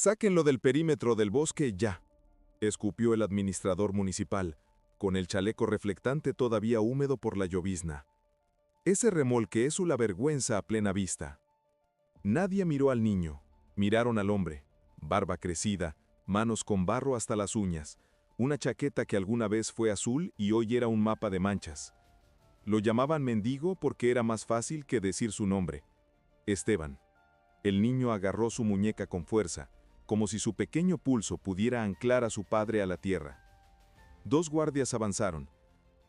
Sáquenlo del perímetro del bosque ya, escupió el administrador municipal, con el chaleco reflectante todavía húmedo por la llovizna. Ese remolque es una vergüenza a plena vista. Nadie miró al niño, miraron al hombre, barba crecida, manos con barro hasta las uñas, una chaqueta que alguna vez fue azul y hoy era un mapa de manchas. Lo llamaban mendigo porque era más fácil que decir su nombre. Esteban. El niño agarró su muñeca con fuerza, como si su pequeño pulso pudiera anclar a su padre a la tierra. Dos guardias avanzaron.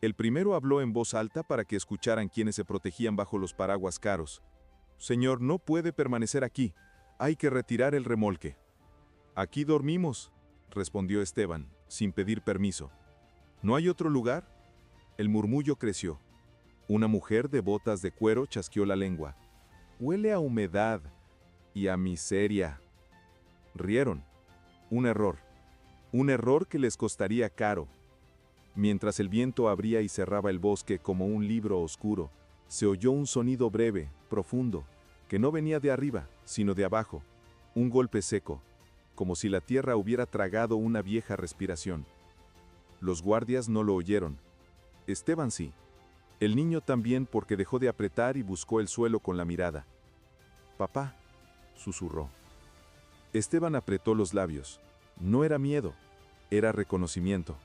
El primero habló en voz alta para que escucharan quienes se protegían bajo los paraguas caros. «Señor, no puede permanecer aquí. Hay que retirar el remolque». «Aquí dormimos», respondió Esteban, sin pedir permiso. «¿No hay otro lugar?» El murmullo creció. Una mujer de botas de cuero chasqueó la lengua. «Huele a humedad y a miseria». Rieron. Un error. Un error que les costaría caro. Mientras el viento abría y cerraba el bosque como un libro oscuro, se oyó un sonido breve, profundo, que no venía de arriba, sino de abajo. Un golpe seco, como si la tierra hubiera tragado una vieja respiración. Los guardias no lo oyeron. Esteban sí. El niño también porque dejó de apretar y buscó el suelo con la mirada. «Papá», susurró. Esteban apretó los labios. No era miedo, era reconocimiento.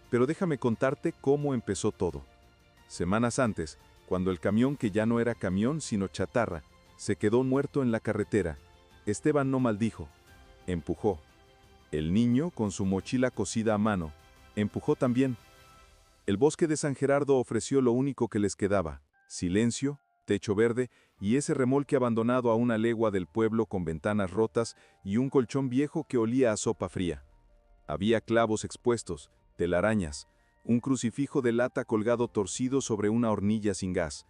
Pero déjame contarte cómo empezó todo. Semanas antes, cuando el camión que ya no era camión sino chatarra, se quedó muerto en la carretera, Esteban no maldijo, empujó. El niño, con su mochila cosida a mano, empujó también. El bosque de San Gerardo ofreció lo único que les quedaba: silencio, techo verde y ese remolque abandonado a una legua del pueblo con ventanas rotas y un colchón viejo que olía a sopa fría. Había clavos expuestos, telarañas, un crucifijo de lata colgado torcido sobre una hornilla sin gas.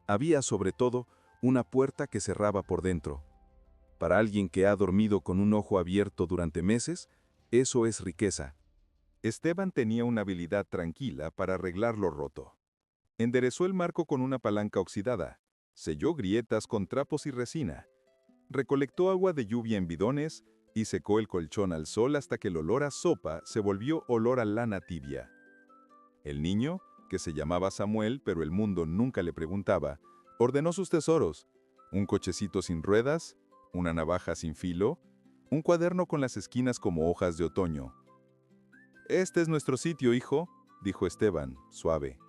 Había, sobre todo, una puerta que cerraba por dentro. Para alguien que ha dormido con un ojo abierto durante meses, eso es riqueza. Esteban tenía una habilidad tranquila para arreglar lo roto. Enderezó el marco con una palanca oxidada, selló grietas con trapos y resina, recolectó agua de lluvia en bidones y secó el colchón al sol hasta que el olor a sopa se volvió olor a lana tibia. El niño, que se llamaba Samuel pero el mundo nunca le preguntaba, ordenó sus tesoros: un cochecito sin ruedas, una navaja sin filo, un cuaderno con las esquinas como hojas de otoño. «Este es nuestro sitio, hijo», dijo Esteban, suave.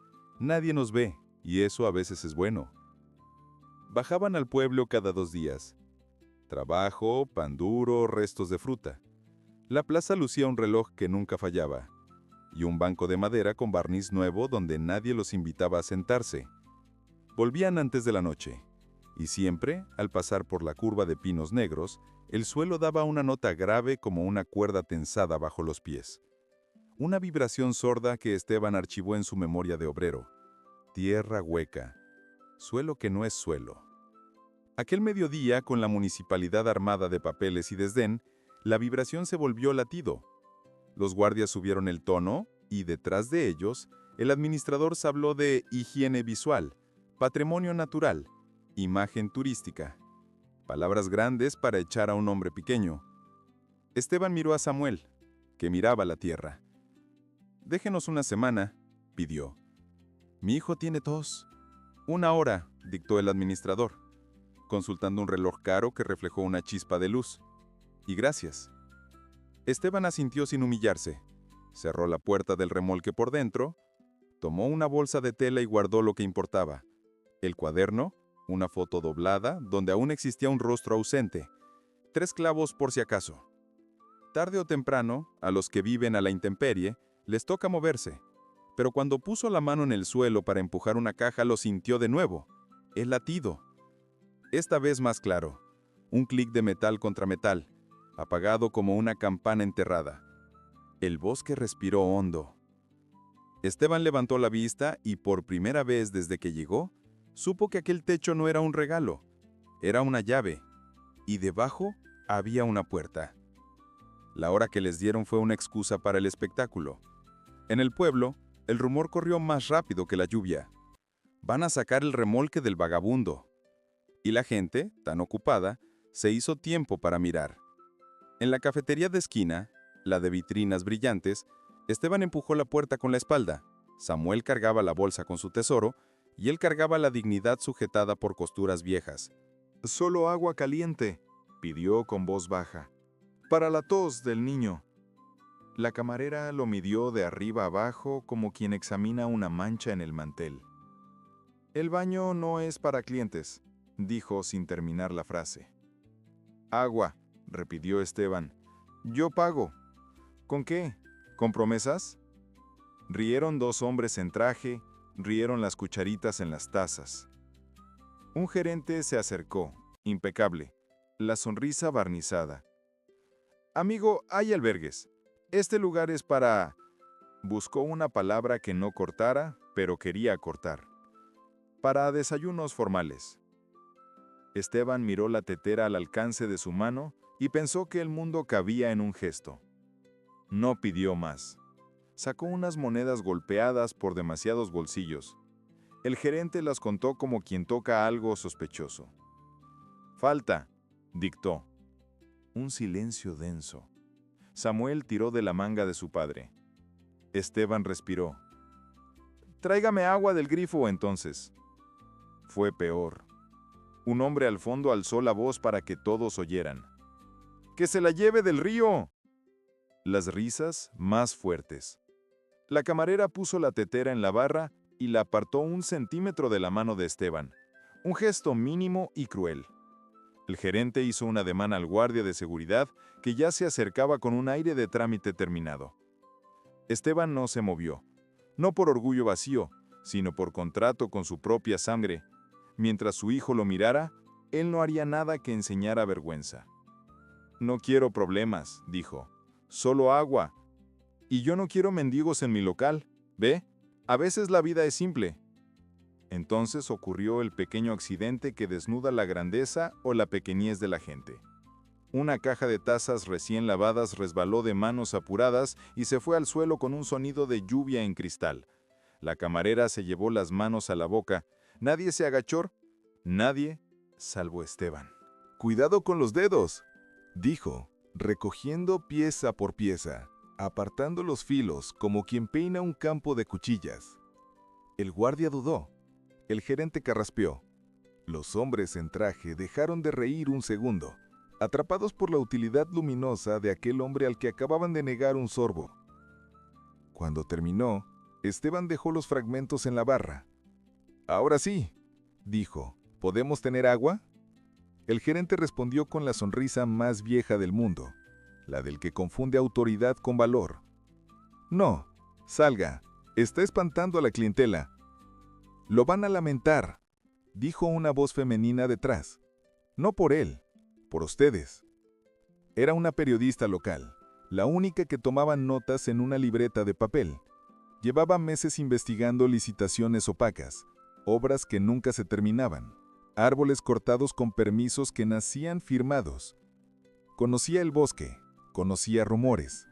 «Nadie nos ve, y eso a veces es bueno». Bajaban al pueblo cada 2 días. Trabajo, pan duro, restos de fruta. La plaza lucía un reloj que nunca fallaba, y un banco de madera con barniz nuevo donde nadie los invitaba a sentarse. Volvían antes de la noche, y siempre, al pasar por la curva de pinos negros, el suelo daba una nota grave como una cuerda tensada bajo los pies. Una vibración sorda que Esteban archivó en su memoria de obrero. Tierra hueca. Suelo que no es suelo. Aquel mediodía, con la municipalidad armada de papeles y desdén, la vibración se volvió latido. Los guardias subieron el tono y, detrás de ellos, el administrador se habló de higiene visual, patrimonio natural, imagen turística. Palabras grandes para echar a un hombre pequeño. Esteban miró a Samuel, que miraba la tierra. «Déjenos una semana», pidió. «Mi hijo tiene tos». «1 hora», dictó el administrador, consultando un reloj caro que reflejó una chispa de luz. «Y gracias». Esteban asintió sin humillarse. Cerró la puerta del remolque por dentro, tomó una bolsa de tela y guardó lo que importaba. El cuaderno, una foto doblada, donde aún existía un rostro ausente. 3 clavos por si acaso. Tarde o temprano, a los que viven a la intemperie, les toca moverse. Pero cuando puso la mano en el suelo para empujar una caja, lo sintió de nuevo. El latido. Esta vez más claro. Un clic de metal contra metal, apagado como una campana enterrada. El bosque respiró hondo. Esteban levantó la vista y por primera vez desde que llegó, supo que aquel techo no era un regalo, era una llave, y debajo había una puerta. La hora que les dieron fue una excusa para el espectáculo. En el pueblo, el rumor corrió más rápido que la lluvia. «Van a sacar el remolque del vagabundo». Y la gente, tan ocupada, se hizo tiempo para mirar. En la cafetería de esquina, la de vitrinas brillantes, Esteban empujó la puerta con la espalda. Samuel cargaba la bolsa con su tesoro y él cargaba la dignidad sujetada por costuras viejas. «Solo agua caliente», pidió con voz baja. «Para la tos del niño». La camarera lo midió de arriba abajo como quien examina una mancha en el mantel. «El baño no es para clientes», dijo sin terminar la frase. «Agua», repitió Esteban. «Yo pago». «¿Con qué? ¿Con promesas?» Rieron dos hombres en traje, rieron las cucharitas en las tazas. Un gerente se acercó, impecable, la sonrisa barnizada. «Amigo, hay albergues. Este lugar es para...» Buscó una palabra que no cortara, pero quería cortar. «Para desayunos formales». Esteban miró la tetera al alcance de su mano y pensó que el mundo cabía en un gesto. No pidió más. Sacó unas monedas golpeadas por demasiados bolsillos. El gerente las contó como quien toca algo sospechoso. «Falta», dictó. Un silencio denso. Samuel tiró de la manga de su padre. Esteban respiró. «Tráigame agua del grifo, entonces». Fue peor. Un hombre al fondo alzó la voz para que todos oyeran. «¡Que se la lleve del río!». Las risas más fuertes. La camarera puso la tetera en la barra y la apartó 1 centímetro de la mano de Esteban. Un gesto mínimo y cruel. El gerente hizo un ademán al guardia de seguridad que ya se acercaba con un aire de trámite terminado. Esteban no se movió, no por orgullo vacío, sino por contrato con su propia sangre. Mientras su hijo lo mirara, él no haría nada que enseñara vergüenza. «No quiero problemas», dijo, «solo agua. Y yo no quiero mendigos en mi local, ¿ve? A veces la vida es simple». Entonces ocurrió el pequeño accidente que desnuda la grandeza o la pequeñez de la gente. Una caja de tazas recién lavadas resbaló de manos apuradas y se fue al suelo con un sonido de lluvia en cristal. La camarera se llevó las manos a la boca. Nadie se agachó. Nadie, salvo Esteban. «Cuidado con los dedos», dijo, recogiendo pieza por pieza, apartando los filos como quien peina un campo de cuchillas. El guardia dudó. El gerente carraspeó. Los hombres en traje dejaron de reír un segundo, atrapados por la utilidad luminosa de aquel hombre al que acababan de negar un sorbo. Cuando terminó, Esteban dejó los fragmentos en la barra. «Ahora sí», dijo, «¿podemos tener agua?». El gerente respondió con la sonrisa más vieja del mundo, la del que confunde autoridad con valor. «No, salga, está espantando a la clientela». «Lo van a lamentar», dijo una voz femenina detrás. «No por él, por ustedes». Era una periodista local, la única que tomaba notas en una libreta de papel. Llevaba meses investigando licitaciones opacas, obras que nunca se terminaban, árboles cortados con permisos que nacían firmados. Conocía el bosque, conocía rumores,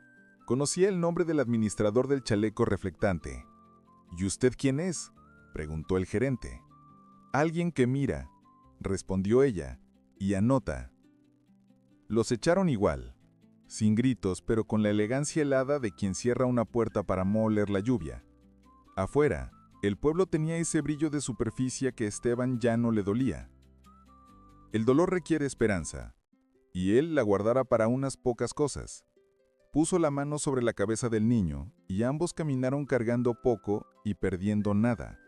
conocía el nombre del administrador del chaleco reflectante. «¿Y usted quién es?», preguntó el gerente. «Alguien que mira», respondió ella, «y anota». Los echaron igual, sin gritos, pero con la elegancia helada de quien cierra una puerta para moler la lluvia. Afuera, el pueblo tenía ese brillo de superficie que a Esteban ya no le dolía. El dolor requiere esperanza, y él la guardara para unas pocas cosas. Puso la mano sobre la cabeza del niño, y ambos caminaron cargando poco y perdiendo nada.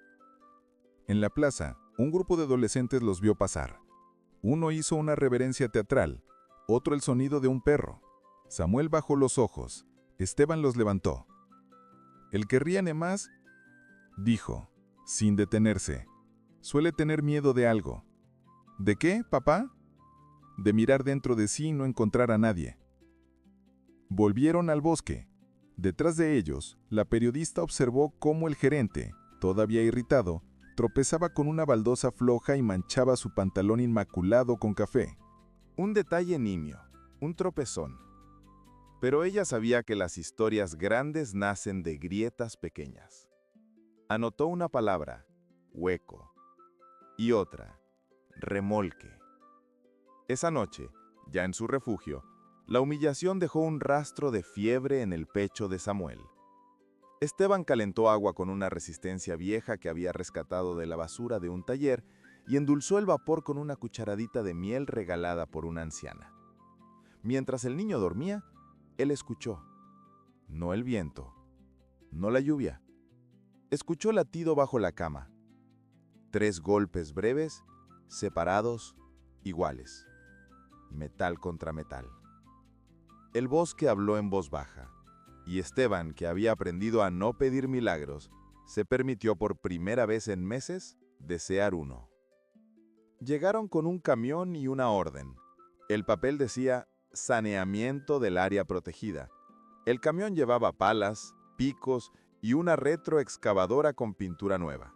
En la plaza, un grupo de adolescentes los vio pasar. Uno hizo una reverencia teatral, otro el sonido de un perro. Samuel bajó los ojos, Esteban los levantó. «El que ríe más», dijo, sin detenerse, «suele tener miedo de algo». «¿De qué, papá?». «De mirar dentro de sí y no encontrar a nadie». Volvieron al bosque. Detrás de ellos, la periodista observó cómo el gerente, todavía irritado, tropezaba con una baldosa floja y manchaba su pantalón inmaculado con café. Un detalle nimio, un tropezón. Pero ella sabía que las historias grandes nacen de grietas pequeñas. Anotó una palabra, hueco, y otra, remolque. Esa noche, ya en su refugio, La humillación dejó un rastro de fiebre en el pecho de Samuel. Esteban calentó agua con una resistencia vieja que había rescatado de la basura de un taller y endulzó el vapor con una cucharadita de miel regalada por una anciana. Mientras el niño dormía, él escuchó. No el viento, no la lluvia. Escuchó latido bajo la cama. 3 golpes breves, separados, iguales. Metal contra metal. El bosque habló en voz baja, y Esteban, que había aprendido a no pedir milagros, se permitió por primera vez en meses desear uno. Llegaron con un camión y una orden. El papel decía saneamiento del área protegida. El camión llevaba palas, picos y una retroexcavadora con pintura nueva.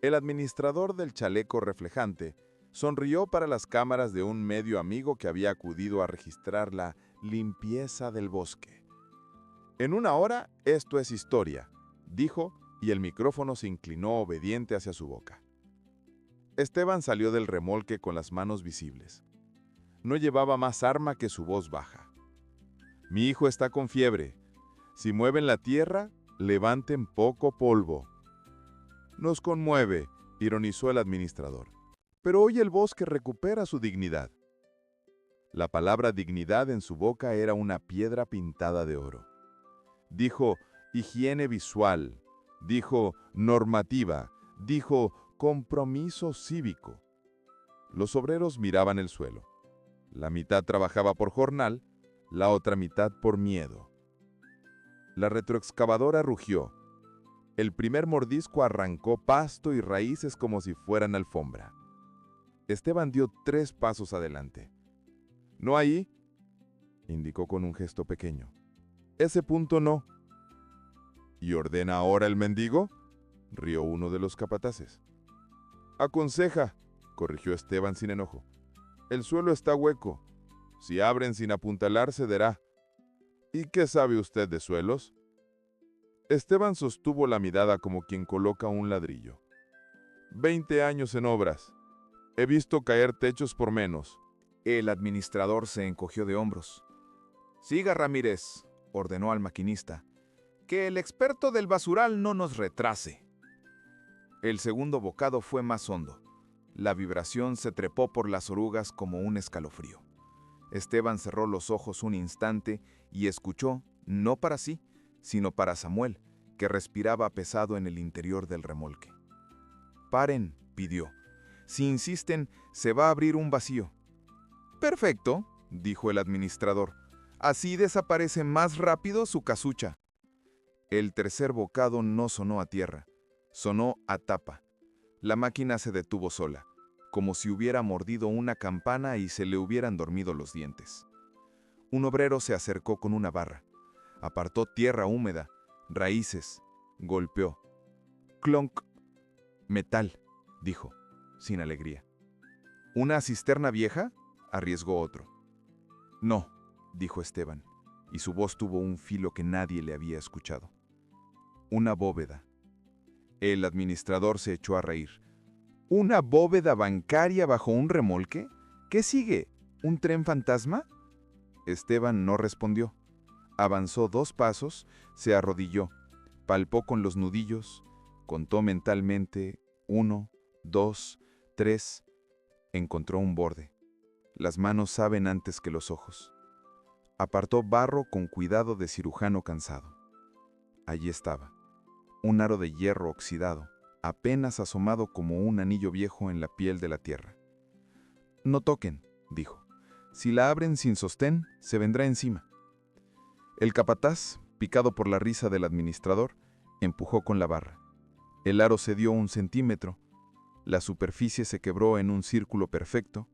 El administrador del chaleco reflejante sonrió para las cámaras de un medio amigo que había acudido a registrar la limpieza del bosque. En 1 hora, esto es historia, dijo, y el micrófono se inclinó obediente hacia su boca. Esteban salió del remolque con las manos visibles. No llevaba más arma que su voz baja. Mi hijo está con fiebre. Si mueven la tierra, levanten poco polvo. Nos conmueve, ironizó el administrador. Pero hoy el bosque recupera su dignidad. La palabra dignidad en su boca era una piedra pintada de oro. Dijo higiene visual, dijo normativa, dijo compromiso cívico. Los obreros miraban el suelo. La mitad trabajaba por jornal, la otra mitad por miedo. La retroexcavadora rugió. El primer mordisco arrancó pasto y raíces como si fueran alfombra. Esteban dio 3 pasos adelante. «No ahí», indicó con un gesto pequeño. «Ese punto no». «¿Y ordena ahora el mendigo?», rió uno de los capataces. «Aconseja», corrigió Esteban sin enojo. «El suelo está hueco. Si abren sin apuntalar, cederá». «¿Y qué sabe usted de suelos?». Esteban sostuvo la mirada como quien coloca un ladrillo. 20 años en obras. He visto caer techos por menos. El administrador se encogió de hombros. «Siga, Ramírez», ordenó al maquinista. «Que el experto del basural no nos retrase». El segundo bocado fue más hondo. La vibración se trepó por las orugas como un escalofrío. Esteban cerró los ojos un instante y escuchó, no para sí, sino para Samuel, que respiraba pesado en el interior del remolque. «Paren», pidió. «Si insisten, se va a abrir un vacío». «Perfecto», dijo el administrador. «Así desaparece más rápido su casucha». El tercer bocado no sonó a tierra, sonó a tapa. La máquina se detuvo sola, como si hubiera mordido una campana y se le hubieran dormido los dientes. Un obrero se acercó con una barra. Apartó tierra húmeda, raíces, golpeó. «Clonk». «Metal», dijo, sin alegría. «¿Una cisterna vieja?», arriesgó otro. «No», dijo Esteban, y su voz tuvo un filo que nadie le había escuchado. «Una bóveda». El administrador se echó a reír. «¿Una bóveda bancaria bajo un remolque? ¿Qué sigue? ¿Un tren fantasma?». Esteban no respondió. Avanzó 2 pasos, se arrodilló, palpó con los nudillos, contó mentalmente 1, 2, 3. Encontró un borde. Las manos saben antes que los ojos. Apartó barro con cuidado de cirujano cansado. Allí estaba, un aro de hierro oxidado, apenas asomado como un anillo viejo en la piel de la tierra. «No toquen», dijo. «Si la abren sin sostén, se vendrá encima». El capataz, picado por la risa del administrador, empujó con la barra. El aro cedió 1 centímetro. La superficie se quebró en un círculo perfecto.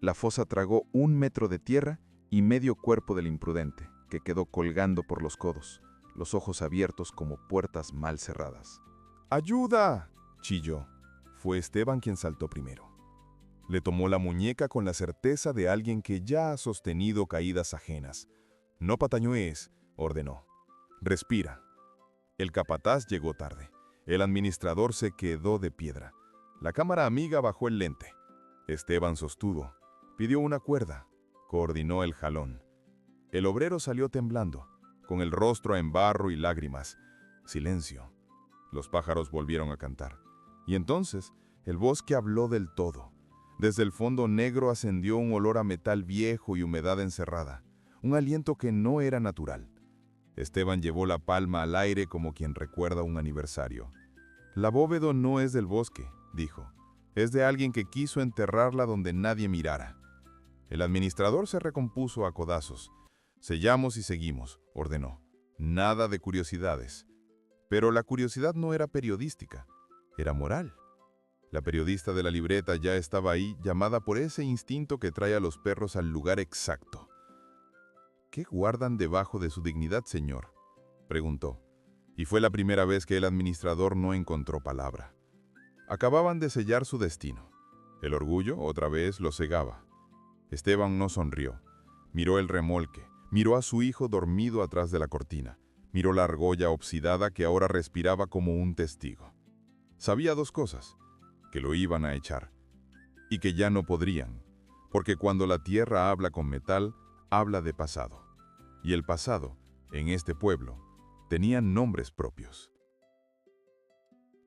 La fosa tragó 1 metro de tierra y medio cuerpo del imprudente, que quedó colgando por los codos, los ojos abiertos como puertas mal cerradas. ¡Ayuda!, chilló. Fue Esteban quien saltó primero. Le tomó la muñeca con la certeza de alguien que ya ha sostenido caídas ajenas. «No patañuees», ordenó. «Respira». El capataz llegó tarde. El administrador se quedó de piedra. La cámara amiga bajó el lente. Esteban sostuvo. Pidió una cuerda. Coordinó el jalón. El obrero salió temblando, con el rostro en barro y lágrimas. Silencio. Los pájaros volvieron a cantar. Y entonces, el bosque habló del todo. Desde el fondo negro ascendió un olor a metal viejo y humedad encerrada, un aliento que no era natural. Esteban llevó la palma al aire como quien recuerda un aniversario. La bóveda no es del bosque, dijo. Es de alguien que quiso enterrarla donde nadie mirara. El administrador se recompuso a codazos. Sellamos y seguimos, ordenó. Nada de curiosidades. Pero la curiosidad no era periodística, era moral. La periodista de la libreta ya estaba ahí, llamada por ese instinto que trae a los perros al lugar exacto. ¿Qué guardan debajo de su dignidad, señor?, preguntó. Y fue la primera vez que el administrador no encontró palabra. Acababan de sellar su destino. El orgullo, otra vez, lo cegaba. Esteban no sonrió. Miró el remolque, miró a su hijo dormido atrás de la cortina, miró la argolla oxidada que ahora respiraba como un testigo. Sabía dos cosas: que lo iban a echar y que ya no podrían, porque cuando la tierra habla con metal, habla de pasado. Y el pasado, en este pueblo, tenía nombres propios.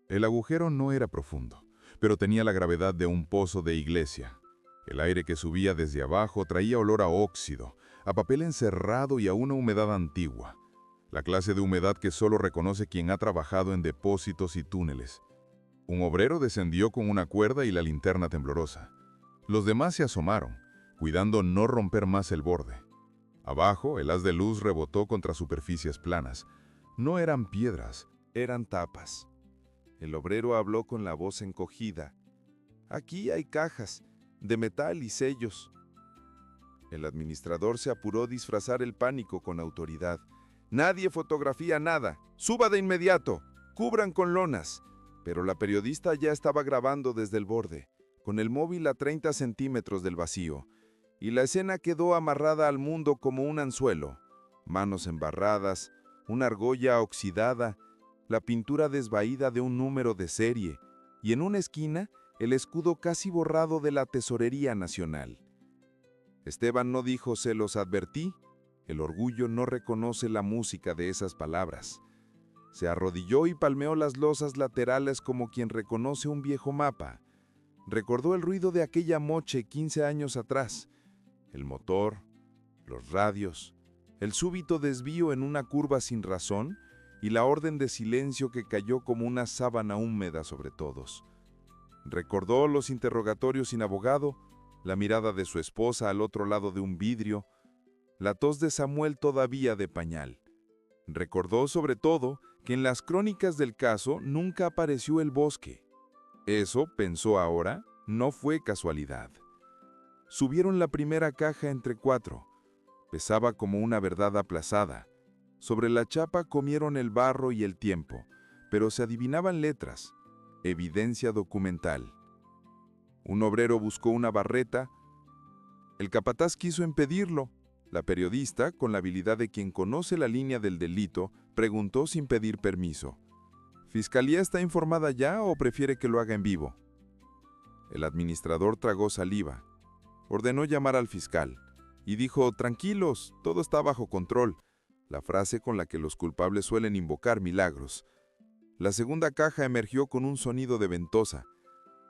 El agujero no era profundo, pero tenía la gravedad de un pozo de iglesia. El aire que subía desde abajo traía olor a óxido, a papel encerrado y a una humedad antigua. La clase de humedad que solo reconoce quien ha trabajado en depósitos y túneles. Un obrero descendió con una cuerda y la linterna temblorosa. Los demás se asomaron, cuidando no romper más el borde. Abajo, el haz de luz rebotó contra superficies planas. No eran piedras, Eran tapas. El obrero habló con la voz encogida. Aquí hay cajas, de metal y sellos. El administrador se apuró a disfrazar el pánico con autoridad. Nadie fotografía nada. Suba de inmediato. Cubran con lonas. Pero la periodista ya estaba grabando desde el borde, con el móvil a 30 centímetros del vacío, y la escena quedó amarrada al mundo como un anzuelo. Manos embarradas, una argolla oxidada, la pintura desvaída de un número de serie, y en una esquina, el escudo casi borrado de la Tesorería Nacional. Esteban no dijo «se los advertí». El orgullo no reconoce la música de esas palabras. Se arrodilló y palmeó las losas laterales como quien reconoce un viejo mapa. Recordó el ruido de aquella moche 15 años atrás. El motor, los radios, el súbito desvío en una curva sin razón y la orden de silencio que cayó como una sábana húmeda sobre todos. Recordó los interrogatorios sin abogado, la mirada de su esposa al otro lado de un vidrio, la tos de Samuel todavía de pañal. Recordó sobre todo que en las crónicas del caso nunca apareció el bosque. Eso, pensó ahora, no fue casualidad. Subieron la primera caja entre 4. Pesaba como una verdad aplazada. Sobre la chapa comieron el barro y el tiempo, pero se adivinaban letras, evidencia documental. Un obrero buscó una barreta. El capataz quiso impedirlo. La periodista, con la habilidad de quien conoce la línea del delito, preguntó sin pedir permiso. ¿Fiscalía está informada ya o prefiere que lo haga en vivo? El administrador tragó saliva. Ordenó llamar al fiscal y dijo: «Tranquilos, todo está bajo control», la frase con la que los culpables suelen invocar milagros. La segunda caja emergió con un sonido de ventosa.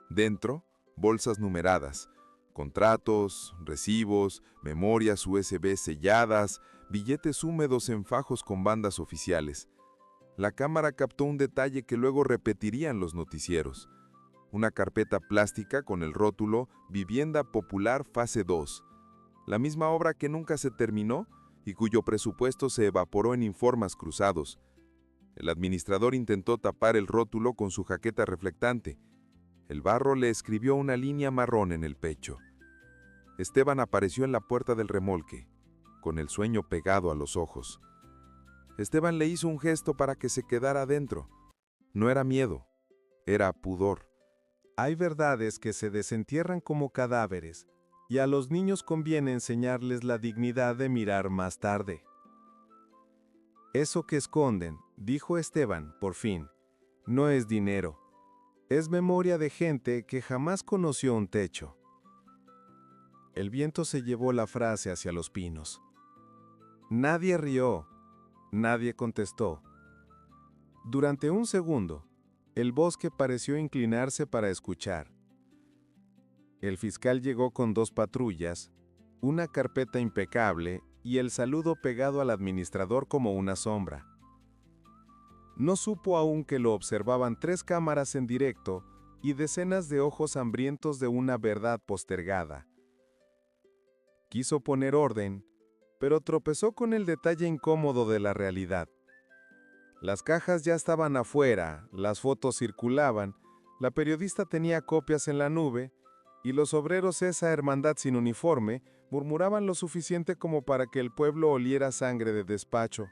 Dentro, bolsas numeradas, contratos, recibos, memorias USB selladas, billetes húmedos en fajos con bandas oficiales. La cámara captó un detalle que luego repetirían los noticieros. Una carpeta plástica con el rótulo «Vivienda Popular Fase 2», la misma obra que nunca se terminó y cuyo presupuesto se evaporó en informes cruzados. El administrador intentó tapar el rótulo con su jaqueta reflectante. El barro le escribió una línea marrón en el pecho. Esteban apareció en la puerta del remolque, con el sueño pegado a los ojos. Esteban le hizo un gesto para que se quedara adentro. No era miedo, era pudor. Hay verdades que se desentierran como cadáveres, y a los niños conviene enseñarles la dignidad de mirar más tarde. Eso que esconden, dijo Esteban, por fin, no es dinero. Es memoria de gente que jamás conoció un techo. El viento se llevó la frase hacia los pinos. Nadie rió, nadie contestó. Durante un segundo, el bosque pareció inclinarse para escuchar. El fiscal llegó con 2 patrullas, una carpeta impecable y el saludo pegado al administrador como una sombra. No supo aún que lo observaban 3 cámaras en directo y decenas de ojos hambrientos de una verdad postergada. Quiso poner orden, pero tropezó con el detalle incómodo de la realidad. Las cajas ya estaban afuera, las fotos circulaban, la periodista tenía copias en la nube, y los obreros, esa hermandad sin uniforme, murmuraban lo suficiente como para que el pueblo oliera sangre de despacho.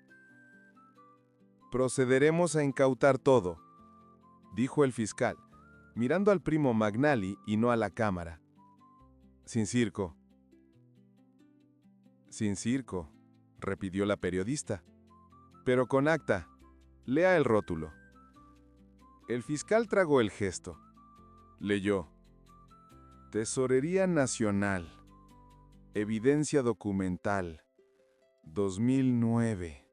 «Procederemos a incautar todo», dijo el fiscal, mirando al primo McNally y no a la cámara. «Sin circo». «Sin circo», repitió la periodista. «Pero con acta. Lea el rótulo». El fiscal tragó el gesto. Leyó: Tesorería Nacional. Evidencia documental. 2009.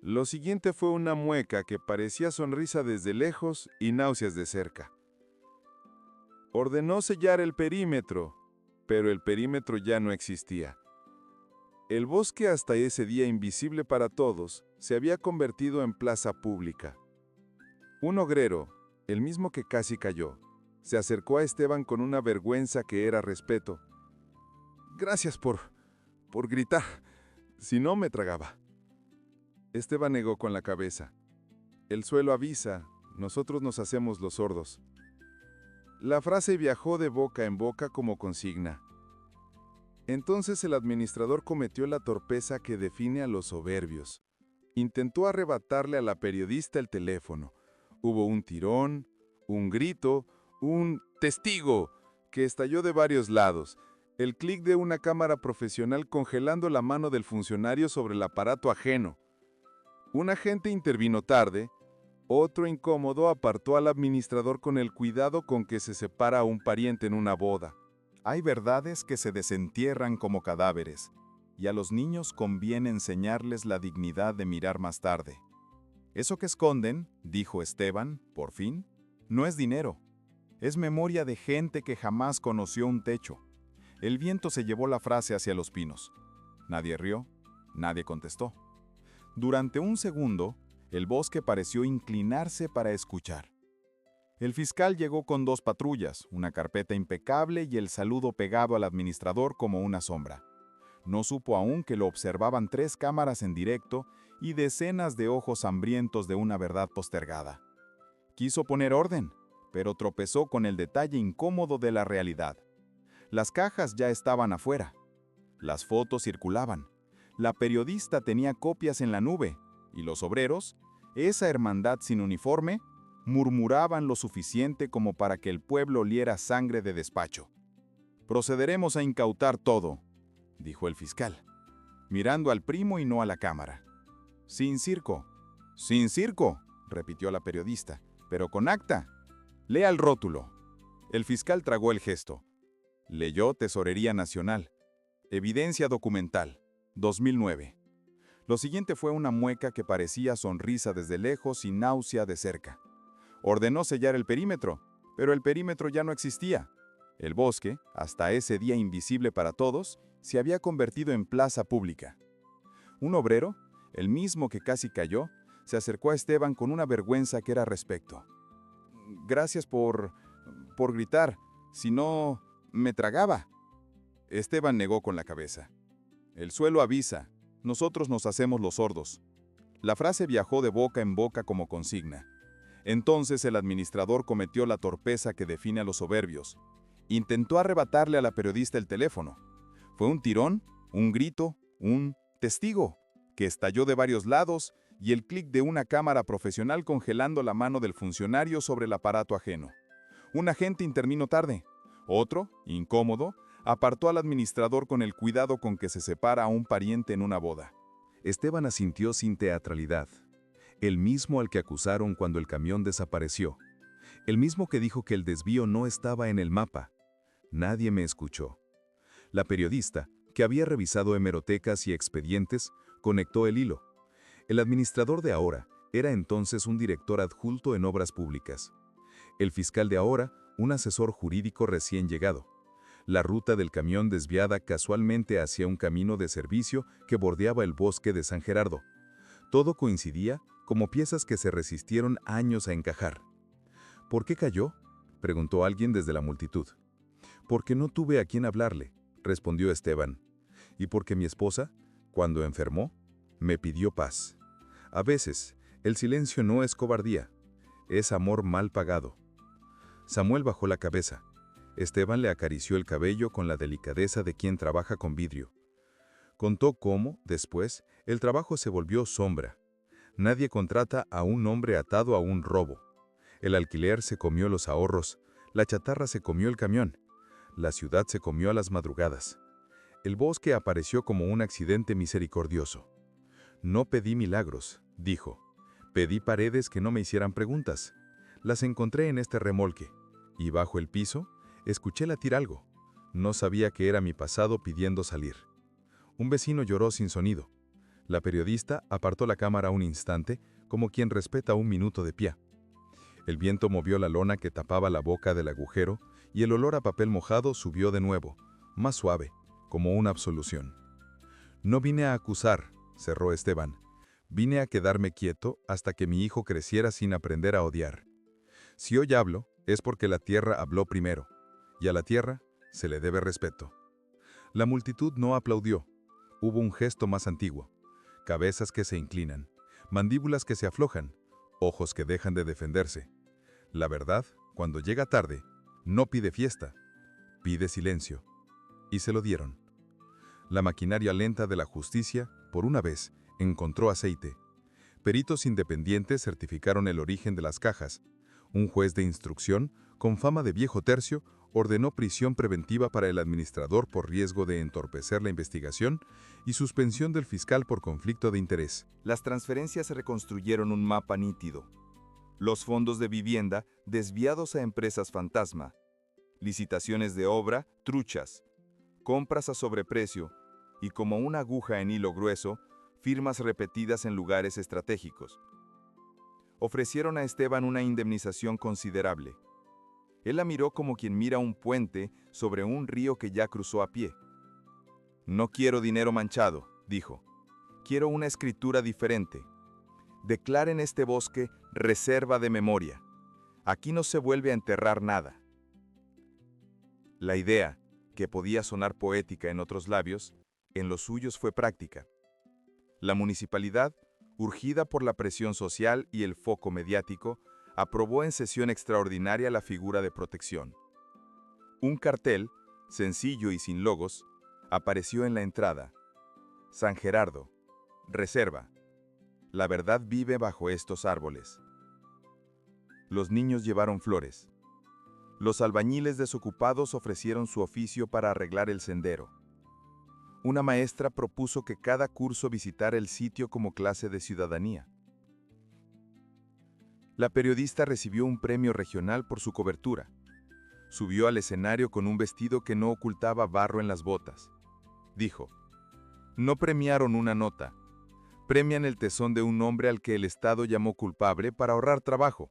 Lo siguiente fue una mueca que parecía sonrisa desde lejos y náuseas de cerca. Ordenó sellar el perímetro, pero el perímetro ya no existía. El bosque, hasta ese día invisible para todos, se había convertido en plaza pública. Un ogrero, el mismo que casi cayó, se acercó a Esteban con una vergüenza que era respeto. «Gracias por gritar. Si no, me tragaba». Esteban negó con la cabeza. «El suelo avisa, nosotros nos hacemos los sordos». La frase viajó de boca en boca como consigna. Entonces el administrador cometió la torpeza que define a los soberbios. Intentó arrebatarle a la periodista el teléfono. Hubo un tirón, un grito, un «testigo» que estalló de varios lados, el clic de una cámara profesional congelando la mano del funcionario sobre el aparato ajeno. Un agente intervino tarde, otro incómodo apartó al administrador con el cuidado con que se separa a un pariente en una boda. Hay verdades que se desentierran como cadáveres, y a los niños conviene enseñarles la dignidad de mirar más tarde. Eso que esconden, dijo Esteban, por fin, no es dinero. Es memoria de gente que jamás conoció un techo. El viento se llevó la frase hacia los pinos. Nadie rió, nadie contestó. Durante un segundo, el bosque pareció inclinarse para escuchar. El fiscal llegó con 2 patrullas, una carpeta impecable y el saludo pegado al administrador como una sombra. No supo aún que lo observaban 3 cámaras en directo y decenas de ojos hambrientos de una verdad postergada. Quiso poner orden, pero tropezó con el detalle incómodo de la realidad. Las cajas ya estaban afuera. Las fotos circulaban. La periodista tenía copias en la nube, y los obreros, esa hermandad sin uniforme, murmuraban lo suficiente como para que el pueblo oliera sangre de despacho. «Procederemos a incautar todo», dijo el fiscal, mirando al primo y no a la cámara. «Sin circo». «Sin circo», repitió la periodista, «pero con acta. Lea el rótulo». El fiscal tragó el gesto. Leyó Tesorería Nacional. Evidencia documental. 2009. Lo siguiente fue una mueca que parecía sonrisa desde lejos y náusea de cerca. Ordenó sellar el perímetro, pero el perímetro ya no existía. El bosque, hasta ese día invisible para todos, se había convertido en plaza pública. Un obrero, el mismo que casi cayó, se acercó a Esteban con una vergüenza que era respecto. «Gracias por gritar, si no, me tragaba». Esteban negó con la cabeza. «El suelo avisa, nosotros nos hacemos los sordos». La frase viajó de boca en boca como consigna. Entonces el administrador cometió la torpeza que define a los soberbios. Intentó arrebatarle a la periodista el teléfono. Fue un tirón, un grito, un «testigo», que estalló de varios lados y el clic de una cámara profesional congelando la mano del funcionario sobre el aparato ajeno. Un agente intervino tarde. Otro, incómodo, apartó al administrador con el cuidado con que se separa a un pariente en una boda. Esteban asintió sin teatralidad. El mismo al que acusaron cuando el camión desapareció. El mismo que dijo que el desvío no estaba en el mapa. Nadie me escuchó. La periodista, que había revisado hemerotecas y expedientes, conectó el hilo. El administrador de ahora era entonces un director adjunto en obras públicas. El fiscal de ahora, un asesor jurídico recién llegado. La ruta del camión desviada casualmente hacia un camino de servicio que bordeaba el bosque de San Gerardo. Todo coincidía como piezas que se resistieron años a encajar. ¿Por qué cayó?, preguntó alguien desde la multitud. Porque no tuve a quién hablarle, respondió Esteban. Y porque mi esposa, cuando enfermó, me pidió paz. A veces, el silencio no es cobardía, es amor mal pagado. Samuel bajó la cabeza. Esteban le acarició el cabello con la delicadeza de quien trabaja con vidrio. Contó cómo, después, el trabajo se volvió sombra. Nadie contrata a un hombre atado a un robo. El alquiler se comió los ahorros, la chatarra se comió el camión, la ciudad se comió a las madrugadas. El bosque apareció como un accidente misericordioso. No pedí milagros, dijo. Pedí paredes que no me hicieran preguntas. Las encontré en este remolque, y bajo el piso, escuché latir algo. No sabía que era mi pasado pidiendo salir. Un vecino lloró sin sonido. La periodista apartó la cámara un instante, como quien respeta un minuto de pie. El viento movió la lona que tapaba la boca del agujero, y el olor a papel mojado subió de nuevo, más suave, como una absolución. No vine a acusar, cerró Esteban. Vine a quedarme quieto hasta que mi hijo creciera sin aprender a odiar. Si hoy hablo, es porque la tierra habló primero, y a la tierra se le debe respeto. La multitud no aplaudió. Hubo un gesto más antiguo. Cabezas que se inclinan, mandíbulas que se aflojan, ojos que dejan de defenderse. La verdad, cuando llega tarde, no pide fiesta, pide silencio. Y se lo dieron. La maquinaria lenta de la justicia, por una vez, encontró aceite. Peritos independientes certificaron el origen de las cajas. Un juez de instrucción, con fama de viejo tercio, ordenó prisión preventiva para el administrador por riesgo de entorpecer la investigación y suspensión del fiscal por conflicto de interés. Las transferencias reconstruyeron un mapa nítido. Los fondos de vivienda desviados a empresas fantasma, licitaciones de obra truchas, compras a sobreprecio y, como una aguja en hilo grueso, firmas repetidas en lugares estratégicos. Ofrecieron a Esteban una indemnización considerable. Él la miró como quien mira un puente sobre un río que ya cruzó a pie. No quiero dinero manchado, dijo. Quiero una escritura diferente. Declaren este bosque reserva de memoria. Aquí no se vuelve a enterrar nada. La idea, que podía sonar poética en otros labios, en los suyos fue práctica. La municipalidad, urgida por la presión social y el foco mediático, aprobó en sesión extraordinaria la figura de protección. Un cartel, sencillo y sin logos, apareció en la entrada. San Gerardo, reserva. La verdad vive bajo estos árboles. Los niños llevaron flores. Los albañiles desocupados ofrecieron su oficio para arreglar el sendero. Una maestra propuso que cada curso visitara el sitio como clase de ciudadanía. La periodista recibió un premio regional por su cobertura. Subió al escenario con un vestido que no ocultaba barro en las botas. Dijo, no premiaron una nota, premian el tesón de un hombre al que el Estado llamó culpable para ahorrar trabajo.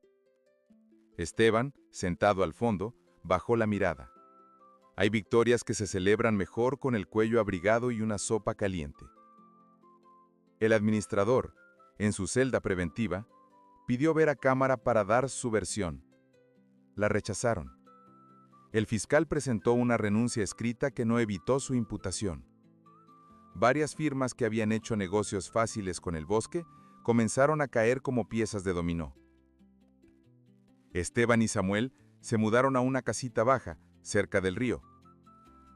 Esteban, sentado al fondo, bajó la mirada. Hay victorias que se celebran mejor con el cuello abrigado y una sopa caliente. El administrador, en su celda preventiva, pidió ver a cámara para dar su versión. La rechazaron. El fiscal presentó una renuncia escrita que no evitó su imputación. Varias firmas que habían hecho negocios fáciles con el bosque comenzaron a caer como piezas de dominó. Esteban y Samuel se mudaron a una casita baja, cerca del río.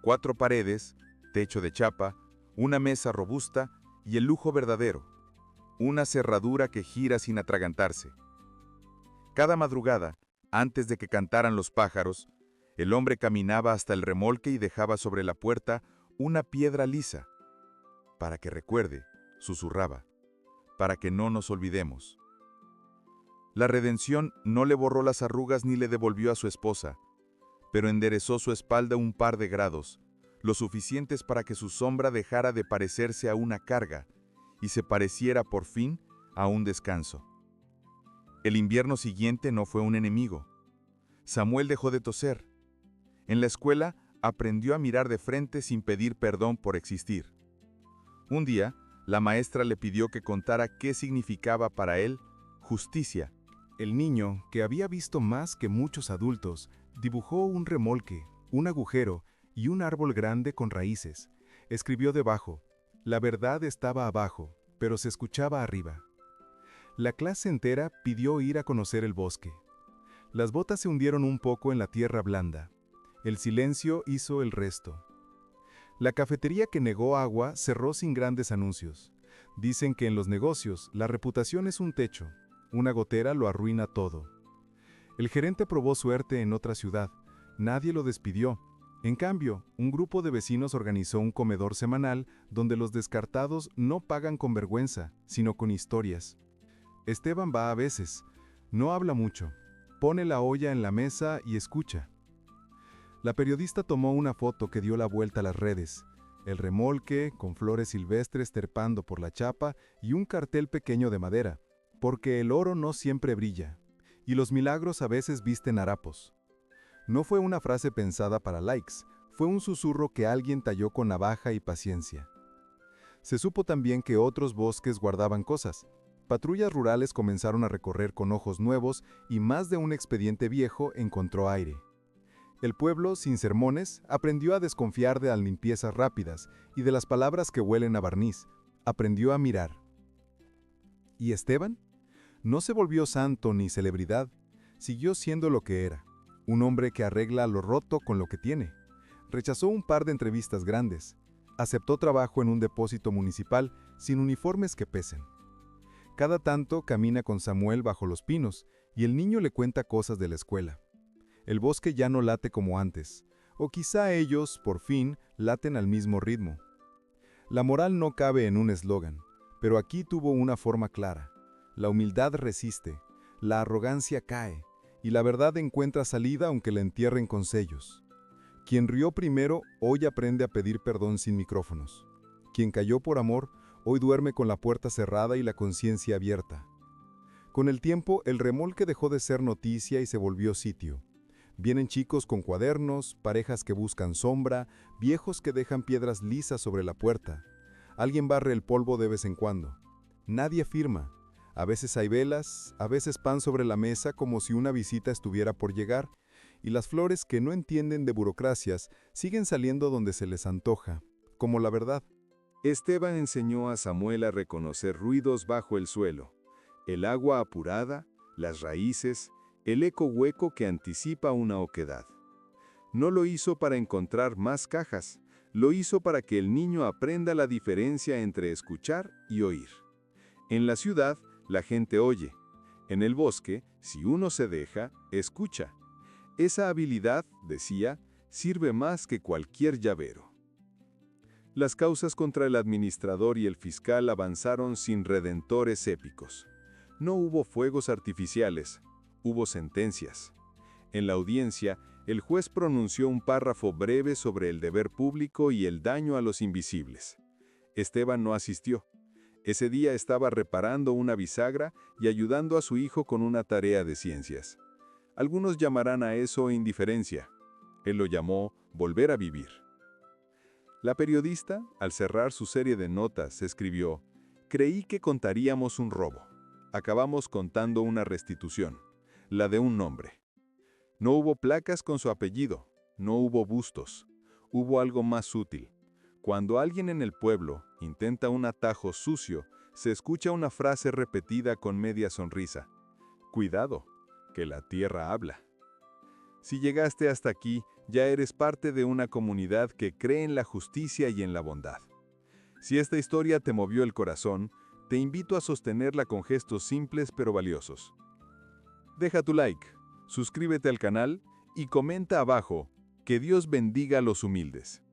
4 paredes, techo de chapa, una mesa robusta y el lujo verdadero, una cerradura que gira sin atragantarse. Cada madrugada, antes de que cantaran los pájaros, el hombre caminaba hasta el remolque y dejaba sobre la puerta una piedra lisa. Para que recuerde, susurraba, para que no nos olvidemos. La redención no le borró las arrugas ni le devolvió a su esposa, pero enderezó su espalda un par de grados, lo suficientes para que su sombra dejara de parecerse a una carga y se pareciera por fin a un descanso. El invierno siguiente no fue un enemigo. Samuel dejó de toser. En la escuela aprendió a mirar de frente sin pedir perdón por existir. Un día, la maestra le pidió que contara qué significaba para él justicia. El niño, que había visto más que muchos adultos, dibujó un remolque, un agujero y un árbol grande con raíces. Escribió debajo: la verdad estaba abajo, pero se escuchaba arriba. La clase entera pidió ir a conocer el bosque. Las botas se hundieron un poco en la tierra blanda. El silencio hizo el resto. La cafetería que negó agua cerró sin grandes anuncios. Dicen que en los negocios la reputación es un techo. Una gotera lo arruina todo. El gerente probó suerte en otra ciudad. Nadie lo despidió. En cambio, un grupo de vecinos organizó un comedor semanal donde los descartados no pagan con vergüenza, sino con historias. Esteban va a veces. No habla mucho. Pone la olla en la mesa y escucha. La periodista tomó una foto que dio la vuelta a las redes. El remolque, con flores silvestres trepando por la chapa y un cartel pequeño de madera, porque el oro no siempre brilla, y los milagros a veces visten harapos. No fue una frase pensada para likes, fue un susurro que alguien talló con navaja y paciencia. Se supo también que otros bosques guardaban cosas. Patrullas rurales comenzaron a recorrer con ojos nuevos y más de un expediente viejo encontró aire. El pueblo, sin sermones, aprendió a desconfiar de las limpiezas rápidas y de las palabras que huelen a barniz. Aprendió a mirar. ¿Y Esteban? No se volvió santo ni celebridad. Siguió siendo lo que era. Un hombre que arregla lo roto con lo que tiene. Rechazó un par de entrevistas grandes. Aceptó trabajo en un depósito municipal sin uniformes que pesen. Cada tanto camina con Samuel bajo los pinos y el niño le cuenta cosas de la escuela. El bosque ya no late como antes, o quizá ellos, por fin, laten al mismo ritmo. La moral no cabe en un eslogan, pero aquí tuvo una forma clara. La humildad resiste, la arrogancia cae, y la verdad encuentra salida aunque la entierren con sellos. Quien rió primero, hoy aprende a pedir perdón sin micrófonos. Quien cayó por amor, hoy duerme con la puerta cerrada y la conciencia abierta. Con el tiempo, el remolque dejó de ser noticia y se volvió sitio. Vienen chicos con cuadernos, parejas que buscan sombra, viejos que dejan piedras lisas sobre la puerta. Alguien barre el polvo de vez en cuando. Nadie firma. A veces hay velas, a veces pan sobre la mesa como si una visita estuviera por llegar, y las flores que no entienden de burocracias siguen saliendo donde se les antoja, como la verdad. Esteban enseñó a Samuel a reconocer ruidos bajo el suelo, el agua apurada, las raíces, el eco hueco que anticipa una oquedad. No lo hizo para encontrar más cajas, lo hizo para que el niño aprenda la diferencia entre escuchar y oír. En la ciudad, la gente oye. En el bosque, si uno se deja, escucha. Esa habilidad, decía, sirve más que cualquier llavero. Las causas contra el administrador y el fiscal avanzaron sin redentores épicos. No hubo fuegos artificiales, hubo sentencias. En la audiencia, el juez pronunció un párrafo breve sobre el deber público y el daño a los invisibles. Esteban no asistió. Ese día estaba reparando una bisagra y ayudando a su hijo con una tarea de ciencias. Algunos llamarán a eso indiferencia. Él lo llamó volver a vivir. La periodista, al cerrar su serie de notas, escribió: «Creí que contaríamos un robo. Acabamos contando una restitución, la de un hombre. No hubo placas con su apellido, no hubo bustos. Hubo algo más sutil. Cuando alguien en el pueblo intenta un atajo sucio, se escucha una frase repetida con media sonrisa: «Cuidado, que la tierra habla». Si llegaste hasta aquí, ya eres parte de una comunidad que cree en la justicia y en la bondad. Si esta historia te movió el corazón, te invito a sostenerla con gestos simples pero valiosos. Deja tu like, suscríbete al canal y comenta abajo: «Que Dios bendiga a los humildes».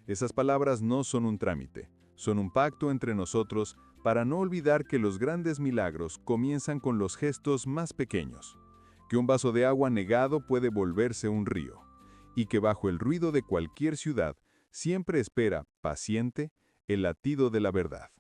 Esas palabras no son un trámite, son un pacto entre nosotros para no olvidar que los grandes milagros comienzan con los gestos más pequeños, que un vaso de agua negado puede volverse un río, y que bajo el ruido de cualquier ciudad siempre espera, paciente, el latido de la verdad.